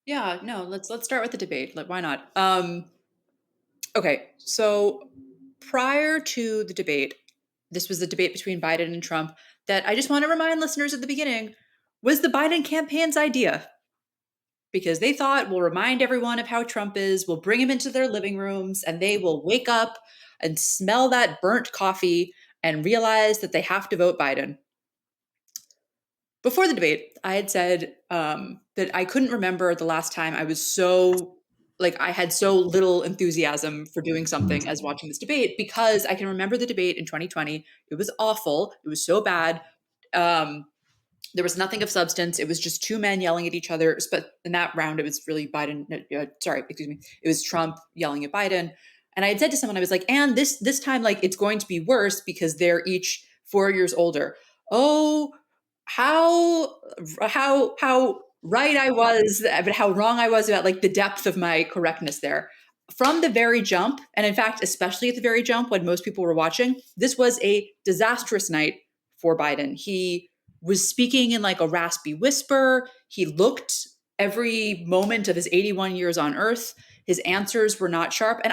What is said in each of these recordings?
Yeah, no, let's start with the debate. Like, why not? Okay, so prior to the debate, this was the debate between Biden and Trump that I just want to remind listeners at the beginning was the Biden campaign's idea because they thought we'll remind everyone of how Trump is, we'll bring him into their living rooms, and they will wake up and smell that burnt coffee and realize that they have to vote Biden. Before the debate, I had said that I couldn't remember the last time I was so like I had so little enthusiasm for doing something as watching this debate because I can remember the debate in 2020. It was awful. It was so bad. Um, there was nothing of substance. It was just two men yelling at each other. But in that round, it was really Biden. Sorry, excuse me. It was Trump yelling at Biden. And I had said to someone, I was like, and this time, like it's going to be worse because they're each 4 years older. Oh, how right I was, but how wrong I was about like the depth of my correctness there. From the very jump, and in fact, especially at the very jump when most people were watching, this was a disastrous night for Biden. He was speaking in like a raspy whisper. He looked every moment of his 81 years on earth. His answers were not sharp. And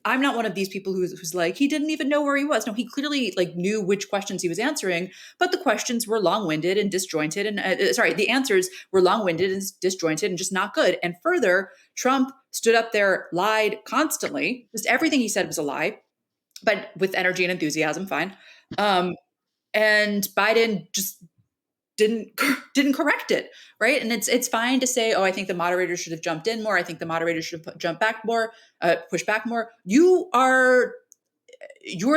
I'm not one of these people who's like, he didn't even know where he was. No, he clearly like knew which questions he was answering, but the questions were long-winded and disjointed. And the answers were long-winded and disjointed and just not good. And further, Trump stood up there, lied constantly. Just everything he said was a lie, but with energy and enthusiasm, fine. And Biden just didn't correct it, right? And it's fine to say, oh, I think the moderator should have jumped in more. I think the moderator should have jumped back more, push back more. You're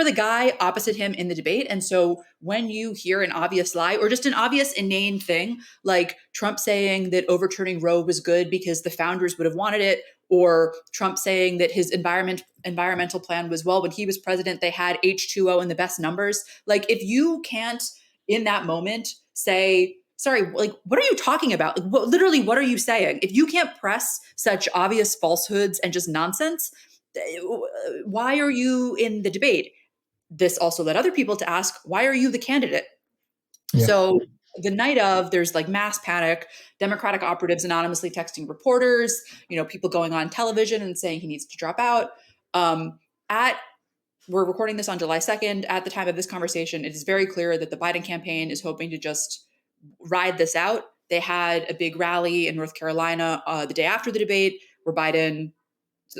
the guy opposite him in the debate. And so when you hear an obvious lie or just an obvious inane thing, like Trump saying that overturning Roe was good because the founders would have wanted it, or Trump saying that his environmental plan was, well, when he was president, they had H2O in the best numbers. Like if you can't in that moment say, sorry, like, what are you talking about? Like, literally, what are you saying? If you can't press such obvious falsehoods and just nonsense, why are you in the debate? This also led other people to ask, why are you the candidate? Yeah. So the night of, there's like mass panic, Democratic operatives anonymously texting reporters, people going on television and saying he needs to drop out. At We're recording this on July 2nd. At the time of this conversation, it is very clear that the Biden campaign is hoping to just ride this out. They had a big rally in North Carolina the day after the debate where Biden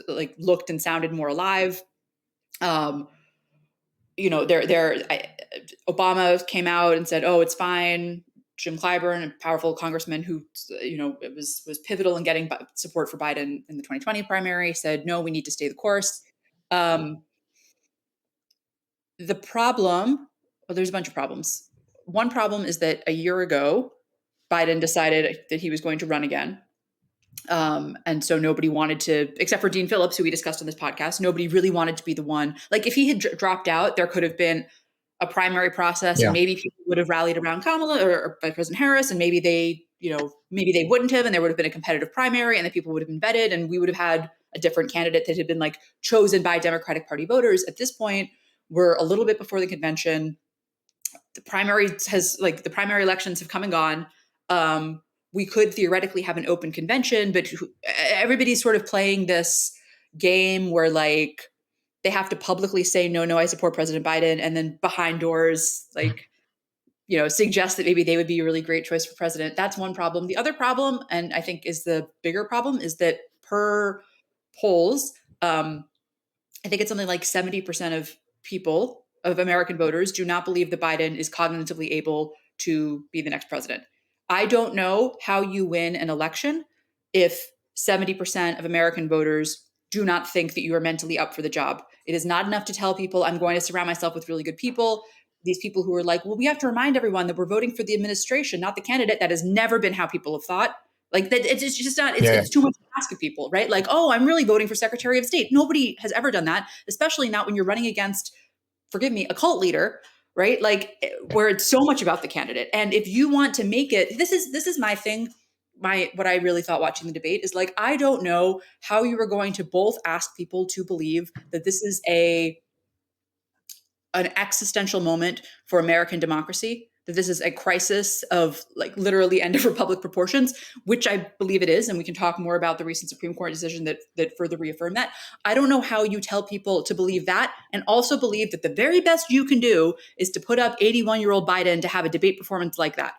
like looked and sounded more alive. Um, Obama came out and said, "Oh, it's fine." Jim Clyburn, a powerful congressman who, it was pivotal in getting support for Biden in the 2020 primary, said, "No, we need to stay the course." Um, the problem, well, there's a bunch of problems. One problem is that a year ago, Biden decided that he was going to run again. And so nobody wanted to, except for Dean Phillips, who we discussed on this podcast, nobody really wanted to be the one. Like if he had dropped out, there could have been a primary process and Yeah. maybe people would have rallied around Kamala or President Harris, and maybe maybe they wouldn't have, and there would have been a competitive primary and the people would have been vetted and we would have had a different candidate that had been like chosen by Democratic Party voters. At this point, we're a little bit before the convention. The primary elections have come and gone. We could theoretically have an open convention, but everybody's sort of playing this game where like they have to publicly say, no, I support President Biden. And then behind doors, like, suggest that maybe they would be a really great choice for president. That's one problem. The other problem, and I think is the bigger problem, is that per polls, I think it's something like 70% of American voters do not believe that Biden is cognitively able to be the next president. I don't know how you win an election if 70% of American voters do not think that you are mentally up for the job. It is not enough to tell people, I'm going to surround myself with really good people. These people who are like, well, we have to remind everyone that we're voting for the administration, not the candidate. That has never been how people have thought. Like that, it's just not. It's too much to ask of people, right? Like, oh, I'm really voting for Secretary of State. Nobody has ever done that, especially not when you're running against, forgive me, a cult leader, right? Like where it's so much about the candidate. And if you want to make it, this is my thing. What I really thought watching the debate is like, I don't know how you are going to both ask people to believe that this is an existential moment for American democracy, that this is a crisis of like literally end of republic proportions, which I believe it is. And we can talk more about the recent Supreme Court decision that further reaffirmed that. I don't know how you tell people to believe that and also believe that the very best you can do is to put up 81-year-old Biden to have a debate performance like that.